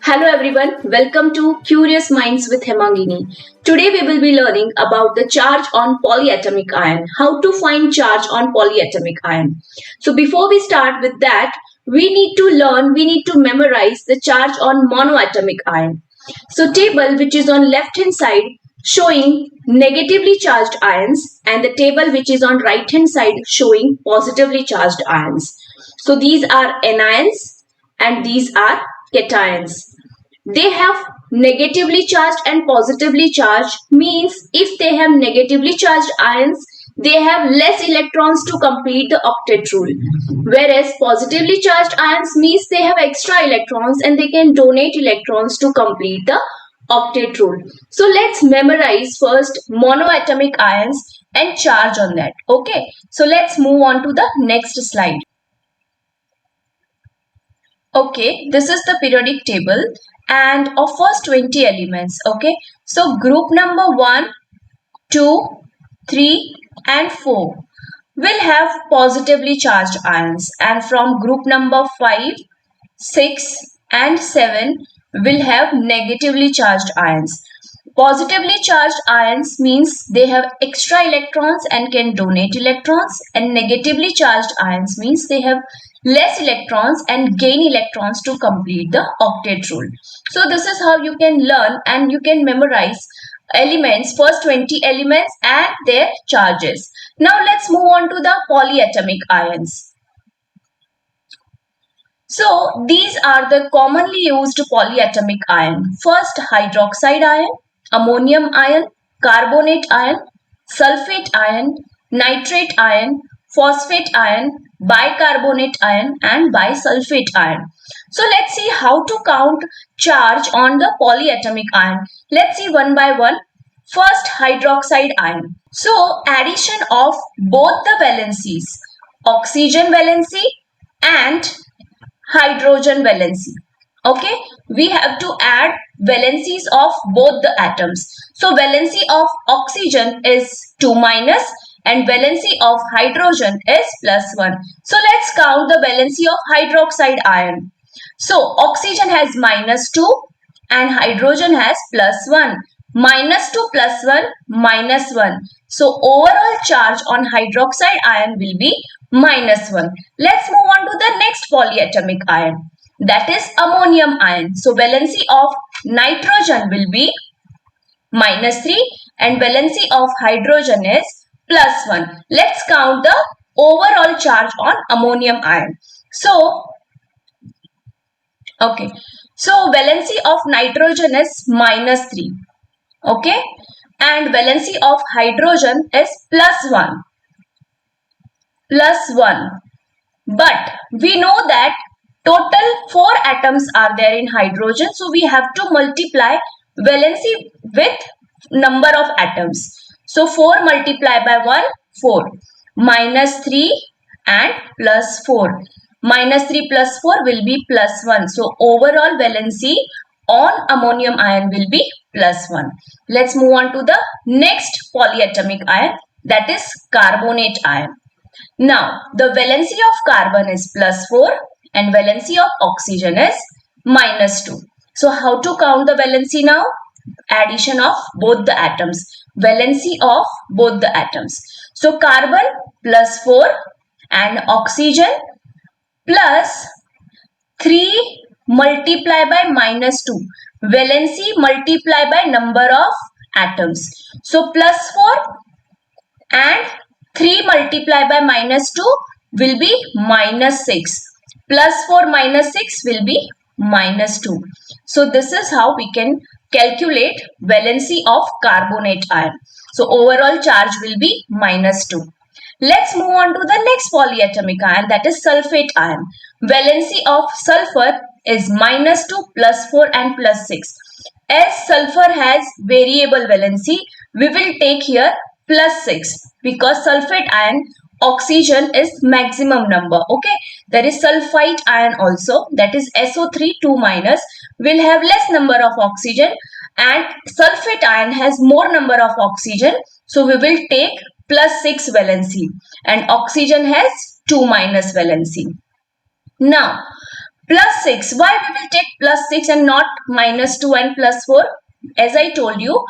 Hello everyone, welcome to Curious Minds with Hemangini. Today we will be learning about the charge on polyatomic ion, how to find charge on polyatomic ion. So before we start with that, we need to memorize the charge on monoatomic ion. So table which is on left hand side showing negatively charged ions and the table which is on right hand side showing positively charged ions. So these are anions and these are cations. They have negatively charged and positively charged means if they have negatively charged ions, they have less electrons to complete the octet rule. Whereas positively charged ions means they have extra electrons and they can donate electrons to complete the octet rule. So let's memorize first monoatomic ions and charge on that. Okay, so let's move on to the next slide. Okay, this is the periodic table and of first 20 elements. Okay, so group number 1, 2, 3 and 4 will have positively charged ions, and from group number 5, 6 and 7 will have negatively charged ions. Positively charged ions means they have extra electrons and can donate electrons, and negatively charged ions means they have less electrons and gain electrons to complete the octet rule. So this is how you can learn and you can memorize elements, first 20 elements and their charges. Now let's move on to the polyatomic ions. So these are the commonly used polyatomic ion. First, hydroxide ion, ammonium ion, carbonate ion, sulfate ion, nitrate ion, phosphate ion, bicarbonate ion and bisulfate ion. So let's see how to count charge on the polyatomic ion. Let's see one by one. First, hydroxide ion. So addition of both the valencies, oxygen valency and hydrogen valency. Okay, we have to add valencies of both the atoms. So valency of oxygen is 2 minus and valency of hydrogen is plus 1. So let's count the valency of hydroxide ion. So oxygen has minus 2 and hydrogen has plus 1. Minus 2 plus 1 minus 1. So overall charge on hydroxide ion will be minus 1. Let's move on to the next polyatomic ion, that is ammonium ion. So valency of nitrogen will be minus 3 and valency of hydrogen is plus 1. Let's count the overall charge on ammonium ion. So valency of nitrogen is minus 3. Okay, and valency of hydrogen is plus 1. But we know that total 4 atoms are there in hydrogen, so we have to multiply valency with number of atoms. So 4 multiplied by 1, 4. Minus 3 and plus 4. Minus 3 plus 4 will be plus 1. So overall valency on ammonium ion will be plus 1. Let's move on to the next polyatomic ion, that is carbonate ion. Now the valency of carbon is plus 4 and valency of oxygen is minus 2. So how to count the valency now? Addition of both the atoms. Valency of both the atoms. So carbon plus 4 and oxygen plus 3 multiplied by minus 2. Valency multiplied by number of atoms. So plus 4 and 3 multiplied by minus 2 will be minus 6. Plus 4 minus 6 will be minus 2. So this is how we can calculate valency of carbonate ion. So overall charge will be minus 2. Let's move on to the next polyatomic ion, that is sulfate ion. Valency of sulfur is minus 2, plus 4 and plus 6. As sulfur has variable valency, we will take here plus 6 because sulfate ion oxygen is maximum number. Okay, there is sulfite ion also, that is SO3 2 minus, will have less number of oxygen, and sulfate ion has more number of oxygen, so we will take plus 6 valency and oxygen has 2 minus valency. Now Plus 6. Why we will take plus 6 and not minus 2 and plus 4? As I told you,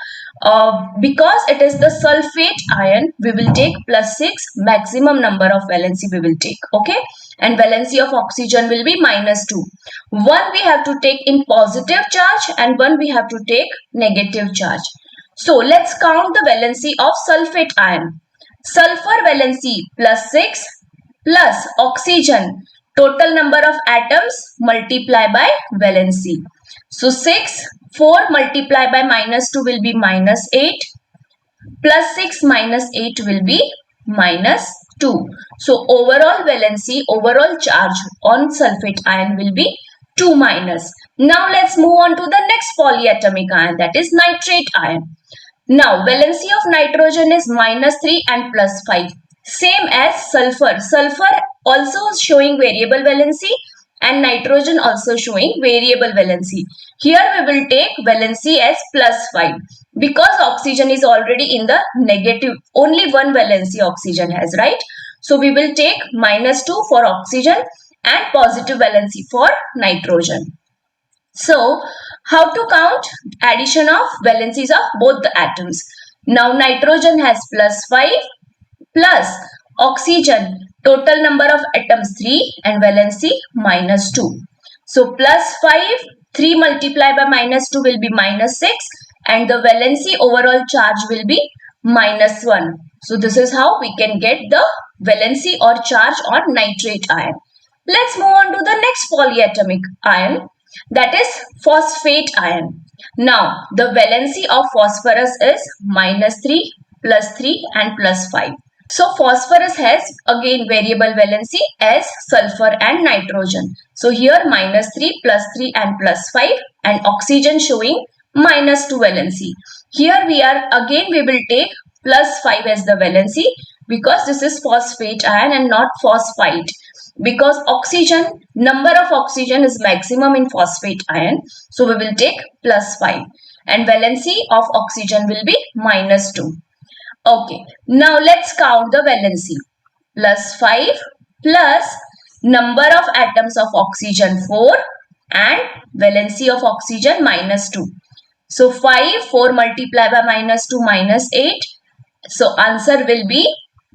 because it is the sulfate ion, we will take plus 6, maximum number of valency we will take. Okay. And valency of oxygen will be minus 2. One we have to take in positive charge and one we have to take negative charge. So let's count the valency of sulfate ion. Sulfur valency plus 6 plus oxygen, total number of atoms multiply by valency. So 6, 4 multiply by minus 2 will be minus 8, plus 6 minus 8 will be minus 2. So overall valency, overall charge on sulfate ion will be 2 minus. Now let's move on to the next polyatomic ion, that is nitrate ion. Now valency of nitrogen is minus 3 and plus 5. Same as sulfur. Sulfur also showing variable valency and nitrogen also showing variable valency. Here we will take valency as plus 5 because oxygen is already in the negative. Only one valency oxygen has, right? So we will take minus 2 for oxygen and positive valency for nitrogen. So, how to count addition of valencies of both the atoms? Now, nitrogen has plus 5 plus oxygen, total number of atoms 3 and valency minus 2. So, plus 5, 3 multiplied by minus 2 will be minus 6 and the valency overall charge will be minus 1. So, this is how we can get the valency or charge on nitrate ion. Let's move on to the next polyatomic ion, that is phosphate ion. Now the valency of phosphorus is minus 3, plus 3 and plus 5. So phosphorus has again variable valency as sulfur and nitrogen. So here minus 3, plus 3 and plus 5 and oxygen showing minus 2 valency. Here we will take plus 5 as the valency because this is phosphate ion and not phosphite. Because oxygen, number of oxygen is maximum in phosphate ion. So we will take plus 5 and valency of oxygen will be minus 2. Okay, now let's count the valency. Plus 5 plus number of atoms of oxygen 4 and valency of oxygen minus 2. So 5, 4 multiplied by minus 2 minus 8. So answer will be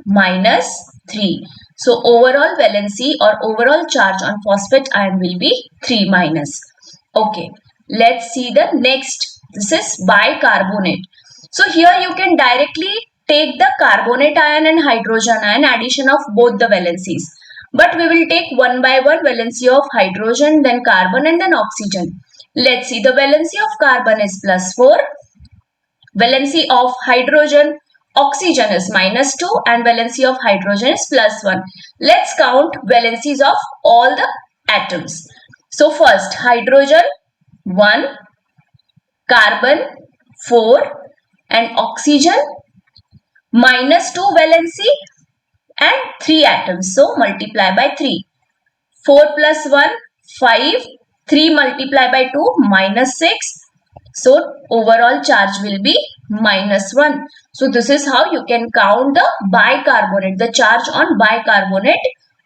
minus 3. So overall valency or overall charge on phosphate ion will be 3 minus. Okay, let's see the next. This is bicarbonate. So here you can directly take the carbonate ion and hydrogen ion addition of both the valencies. But we will take one by one valency of hydrogen, then carbon and then oxygen. Let's see, the valency of carbon is plus 4. Valency of hydrogen oxygen is minus 2 and valency of hydrogen is plus 1. Let's count valencies of all the atoms. So first hydrogen 1, carbon 4 and oxygen minus 2 valency and 3 atoms. So multiply by 3. 4 plus 1, 5. 3 multiply by 2, minus 6. So overall charge will be minus 1. So this is how you can count the bicarbonate, the charge on bicarbonate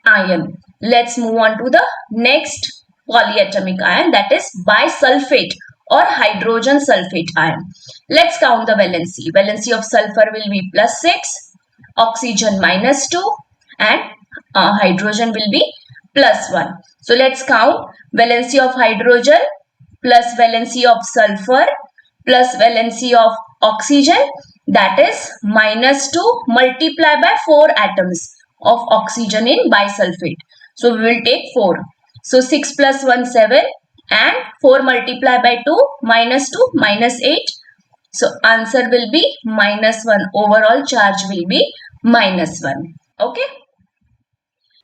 ion. Let's move on to the next polyatomic ion, that is bisulfate or hydrogen sulfate ion. Let's count the valency. Valency of sulfur will be plus 6, oxygen minus 2 and hydrogen will be plus 1. So let's count valency of hydrogen plus valency of sulfur plus valency of oxygen, that is minus 2 multiplied by 4 atoms of oxygen in bisulfate. So we will take 4. So 6 plus 1 7 and 4 multiplied by 2 minus 2 minus 8. So answer will be minus 1. Overall charge will be minus 1. Okay.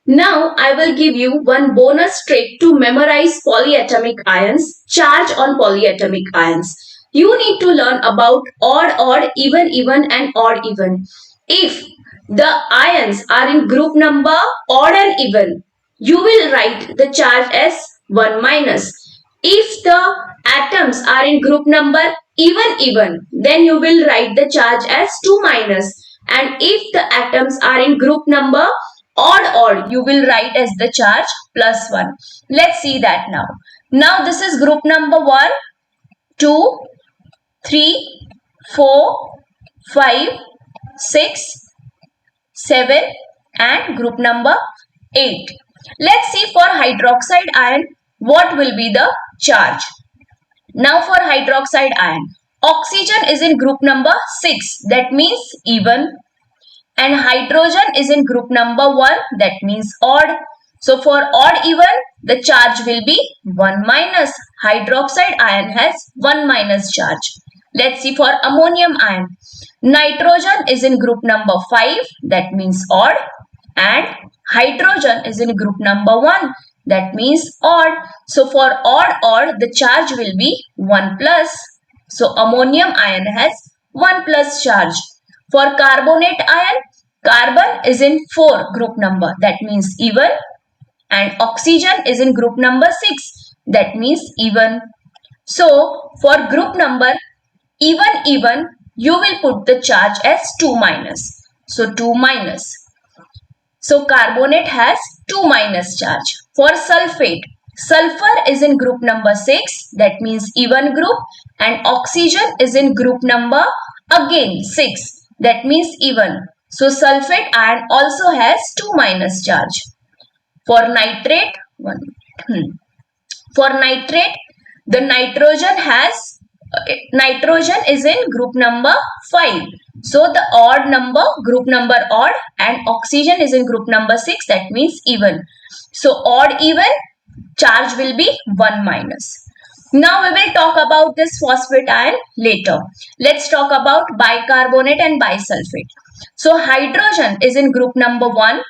Now I will give you one bonus trick to memorize polyatomic ions, charge on polyatomic ions. You need to learn about odd, even and odd, even. If the ions are in group number odd and even, you will write the charge as 1 minus. If the atoms are in group number even, then you will write the charge as 2 minus. And if the atoms are in group number odd, you will write as the charge +1. Let's see that now. Now this is group number 1, 2, 3, 4, 5, 6, 7 and group number 8. Let's see for hydroxide ion what will be the charge. Now for hydroxide ion, oxygen is in group number 6, that means even, and hydrogen is in group number 1, that means odd. So for odd even, the charge will be 1 minus. Hydroxide ion has 1 minus charge. Let's see for ammonium ion. Nitrogen is in group number 5, that means odd, and hydrogen is in group number 1, that means odd. So for odd, the charge will be 1 plus. So ammonium ion has 1 plus charge. For carbonate ion, carbon is in 4 group number, that means even, and oxygen is in group number 6, that means even. So for group number even, you will put the charge as 2 minus. So 2 minus. So carbonate has 2 minus charge. For sulfate, sulfur is in group number 6, that means even group, and oxygen is in group number again 6, that means even. So sulfate ion also has 2 minus charge. For nitrate, the nitrogen is in group number 5. So the odd number, group number odd, and oxygen is in group number 6, that means even. So odd even, charge will be 1 minus. Now we will talk about this phosphate ion later. Let's talk about bicarbonate and bisulfate. So hydrogen is in group number 1,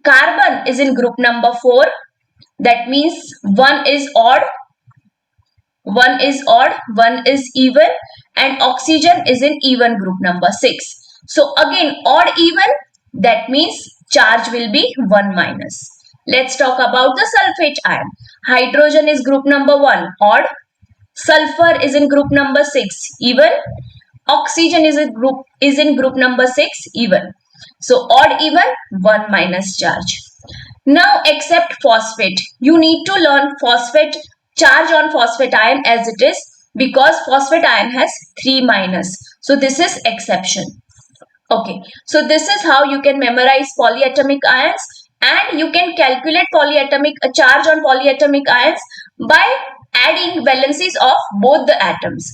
carbon is in group number 4, that means 1 is odd, 1 is even, and oxygen is in even group number 6. So again odd even, that means charge will be 1 minus. Let's talk about the sulfate ion. Hydrogen is group number 1, odd, sulfur is in group number 6, even, oxygen is in group number 6, even. So odd even, 1 minus charge. Now except phosphate, you need to learn phosphate charge on phosphate ion as it is, because phosphate ion has 3 minus. So this is exception. Okay, so this is how you can memorize polyatomic ions, and you can calculate charge on polyatomic ions by adding valencies of both the atoms.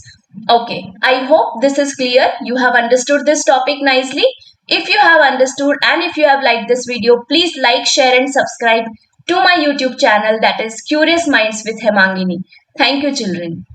Okay, I hope this is clear. You have understood this topic nicely. If you have understood and if you have liked this video, please like, share and subscribe to my YouTube channel, that is Curious Minds with Hemangini. Thank you, children.